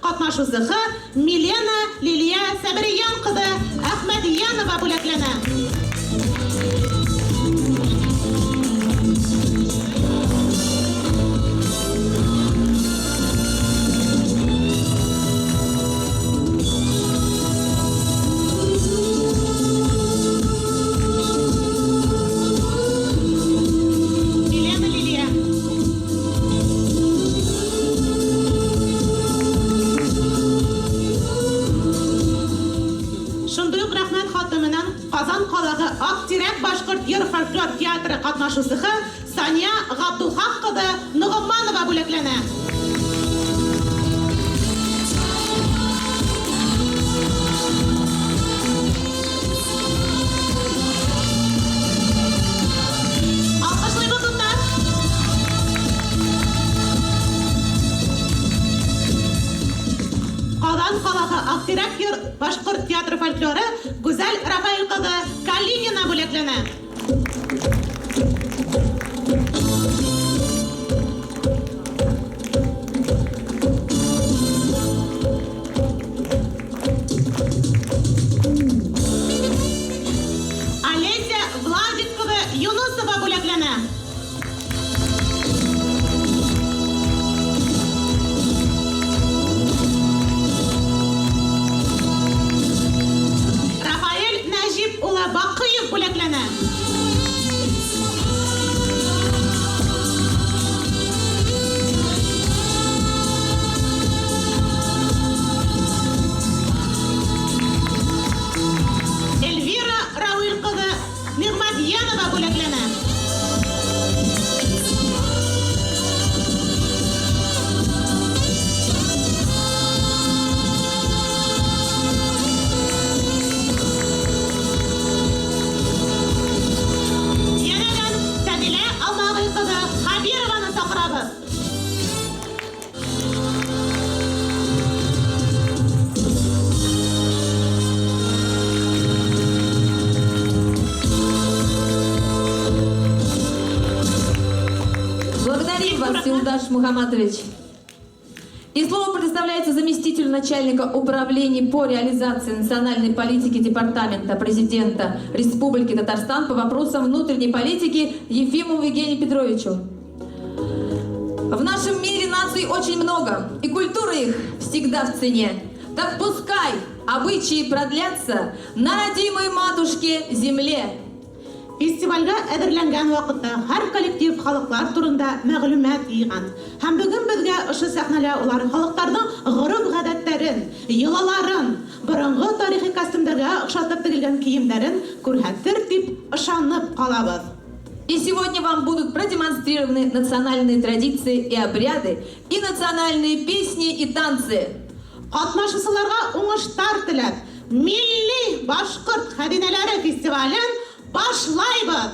катнашучысы Милена Лилия Сабириян кызы Ахмадиянова бүләкләнә. Казан калагы Актирәк башкорт йыр фольклор театры катнашучысы Сания Габдулхак кызы Нугманова бүләкләнә. Казан калагы Актирәк йыр башкорт театры фольклоры Гүзәл Рафаил кызы Калинина бүләкләнә. Олеся Владик кызы Юнусова бүләкләнә. Бакыев бүләкләнә. Эльвира Рауил кызы Нигъмәтьянова бүләкләнә. Благодарим вас, Юлдаш Мухаммадович. И слово предоставляется заместителю начальника управления по реализации национальной политики Департамента президента Республики Татарстан по вопросам внутренней политики Ефимову Евгению Петровичу. В нашем мире наций очень много, и культура их всегда в цене. Так пускай обычаи продлятся на родимой матушке земле. Фестивальгә әзерләнгән вакытта һәр коллектив халыклар турында мәгълүмат йыйган. Һәм бүген безгә ошо сәхнәлә улар халыкларның гореф-гадәтләрен, йолаларын, борынгы тарихи костюмнарга охшатып тегелгән киемнәрен күрһәтер дип ышанып калабыз. И сегодня вам будут продемонстрированы национальные традиции и обряды, и национальные песни и танцы. Катнашучыларга уңыштар теләп, Милли башкорт хәдинәләре фестивален башлайбыз!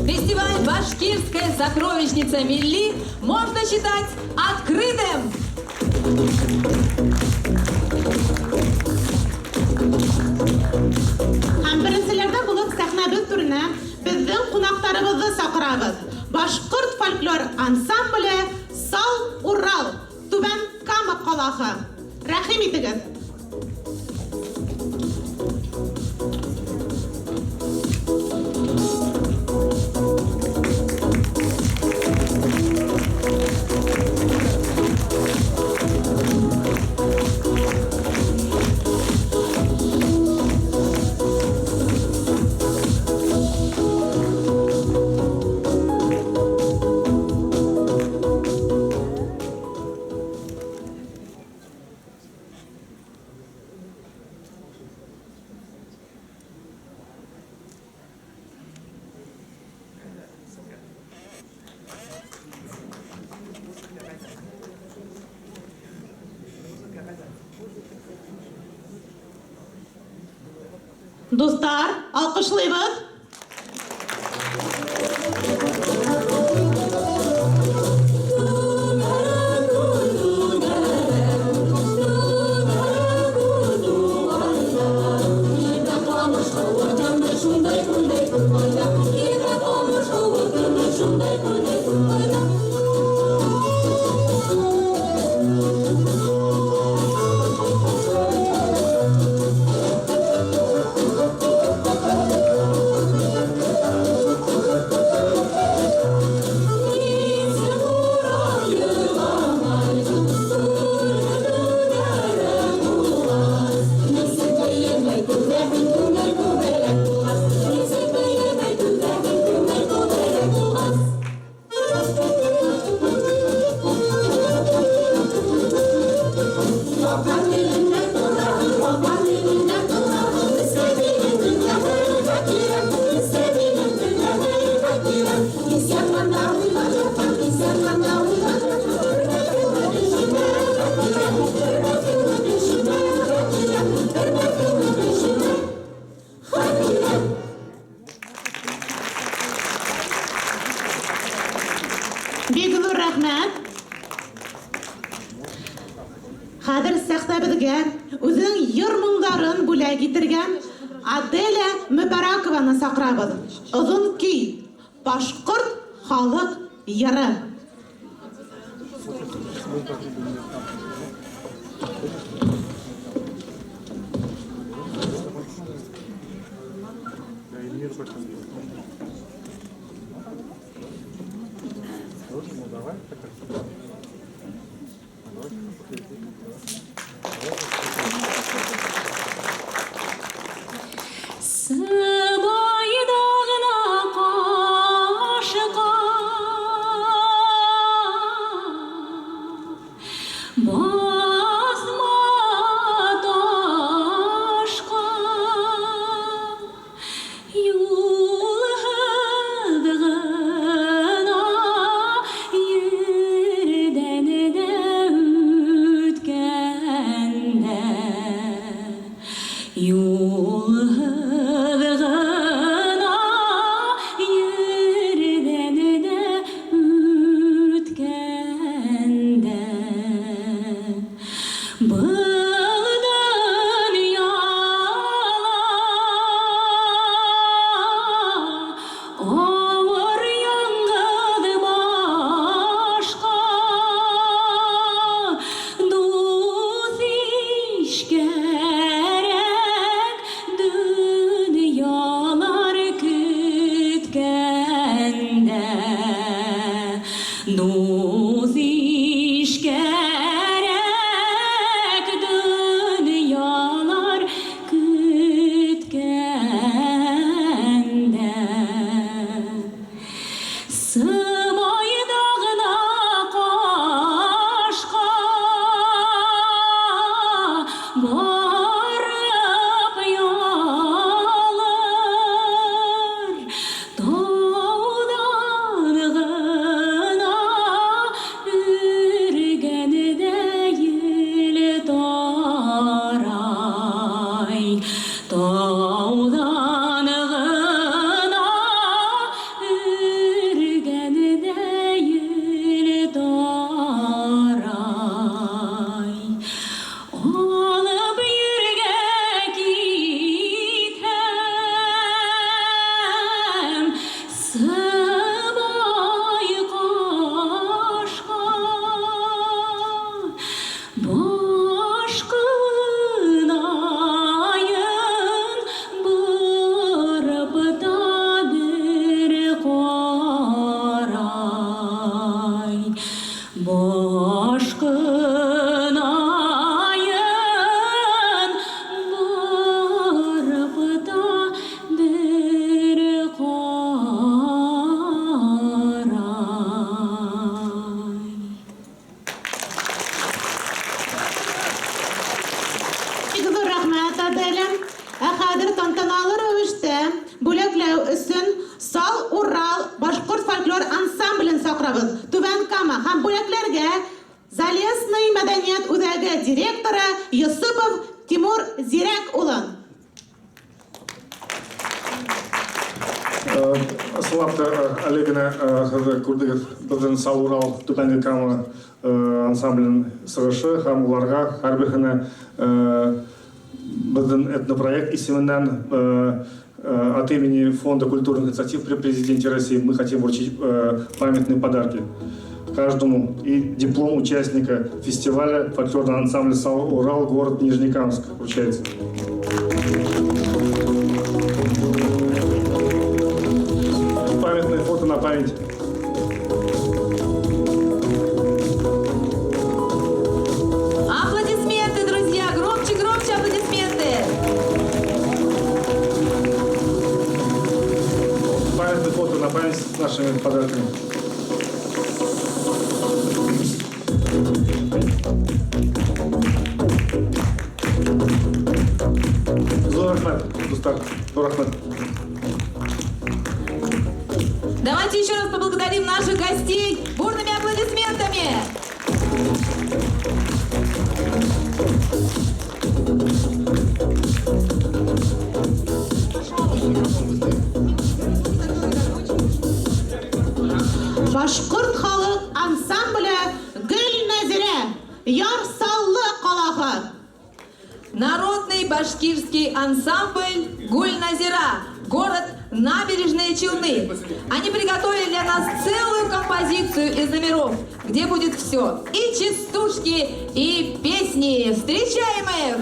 Фестиваль «Башкирская сокровищница Милли» можно считать открытым! Һәм беренчеләрдә булып сәхнәбез түренә безнең кунактарыбызны сакырабыз. Башкорт фольклор ансамбле «Сал Урал» Түбән Кама каласы. Рәхим итегез! Dostlar, alkışlayınız. Бик зур рәхмәт. Хәзер сәхнәбезгә үзенең йыр-моңнарын бүләк итергән Аделя Мөбаракованы сакрабыз. Озын көй, башкорт халык йыры. Хәзер тантаналы рәвештә бүләкләү өчен Сал Урал башкорт фольклор ансамблен сакрабыз. Түбән Кама һәм бүләкләргә Залесный мәдәният үзәге директоры Юсупов Тимур Зирәк улын. Саламаты Олегина күрдек біздің Сал Урал Түбән Кама ансамблен сырышы һәм уларга һәрберсенә біздің этнопроект исеменнән от имени Фонда культурных инициатив при президенте России мы хотим вручить памятные подарки каждому и диплом участника фестиваля фольклорного ансамбля Сал Урал, город Нижнекамск вручается. Памятное фото на память. Аплодисменты, друзья! Громче, громче аплодисменты! Памятное фото на память с нашими подарками. Так, рахмет. Давайте еще раз поблагодарим наших гостей бурными аплодисментами. Башкорт халык ансамбле Гөлназира, Ярсаллы каласы. Народный башкирский ансамбль Гульназира, город Набережные Челны. Они приготовили для нас целую композицию из номеров, где будет все. И частушки, и песни. Встречаем их!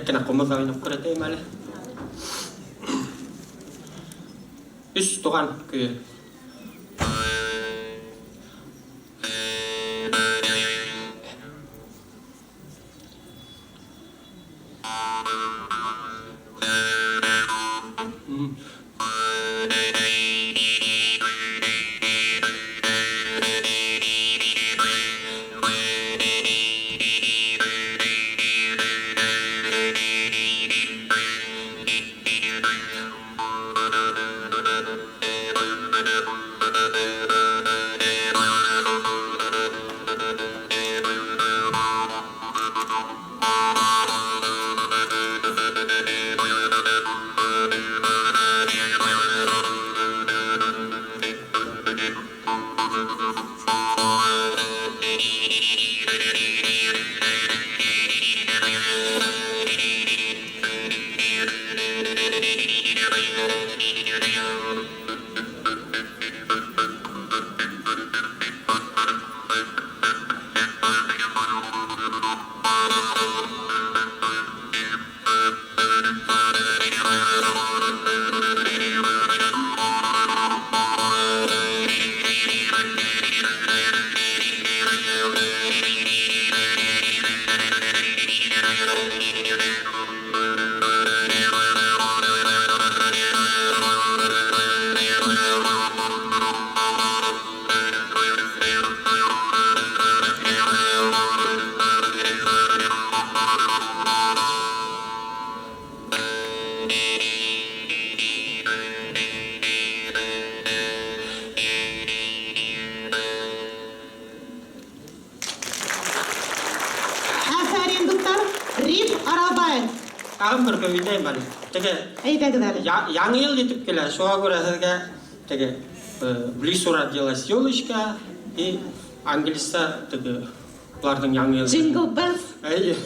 Kena kumosa minun kureteimälle. Ystuhan kyllä. тагын бер көбөйтейин бали. Теге Әйдәгез әле. яңы ел итеп келе, шуңа күрә сезгә теге Блисура делась елочка и английса теге буларның яңы ел. Jingle bells. Әйе.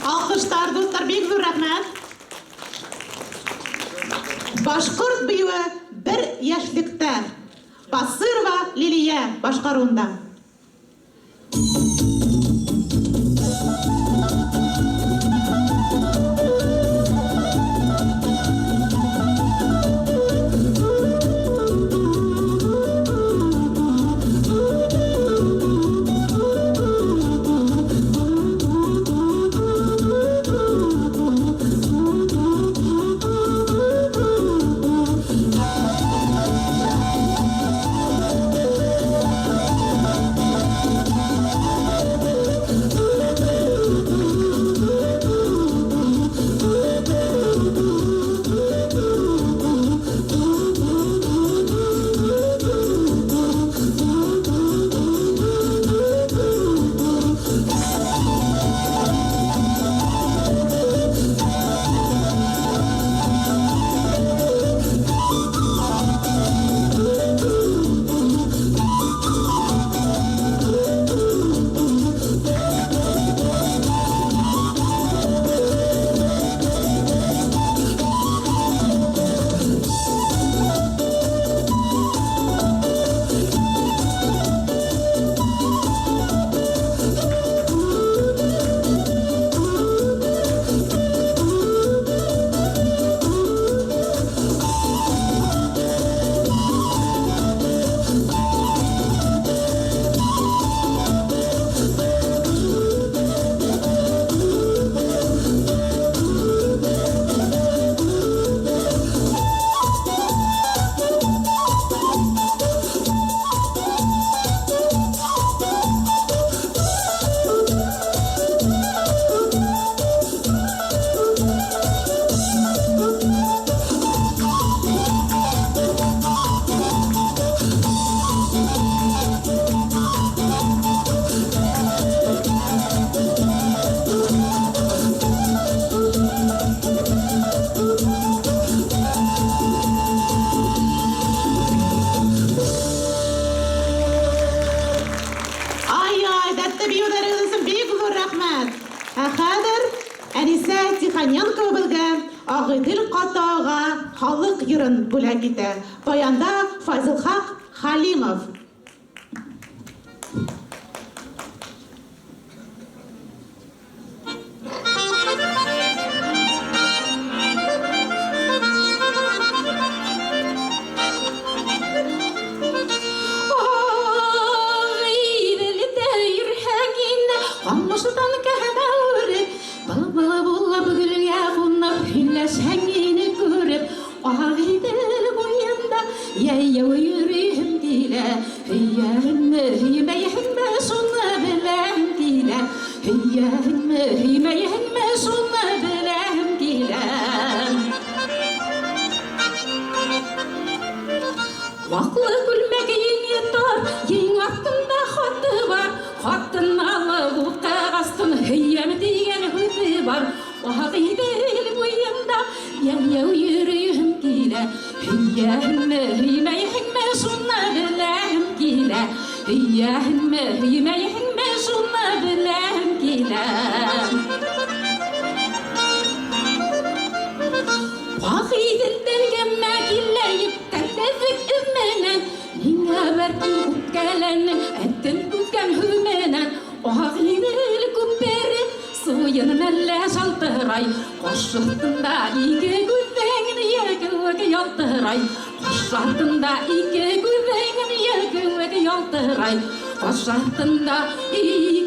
Alkışlar dostlar, bek zor rahmet. Башкорт биюе бер яшьлектә. Басырова Лилия башкаруында. Агыйдел Катага халык йырын бүләк итә. Баянда Файзылхак Халимов. Qammışdan kəhdəvri Bala bolla bugülgə qunab Hülləş həngini görüb Ağidil boyunda Yəyyə yürüyüm dilə Hüyyəhimmə hüyməyhimmə Sunna biləm dilə Hüyyəhimmə hüyməyhimmə Sunna biləm dilə Vaqlı gülmək yetar Yeң aqtında xatı var Xatın alıp uqağastın Hüyyəm deyən hüdü var Ağidil boyunda Yəyyə yürüyüm dilə Hüyyəhimmə hüyməyhimmə Sunna biləm dilə Hüyyəhimmə hüyməyhimmə Sunna biləm dilə Ağidil delgəmmə gilləyib Təndəzik ümmənən Ninə bərkin qutqələnin Əttin qutqən hümənən Ağidil kubberi Suyun mələ şaltıray Qoşuqtında iki güvəngin Yəgüvəg yaltıray Qoşuqtında iki güvəngin Yəgüvəg yaltıray Qoşuqtında iki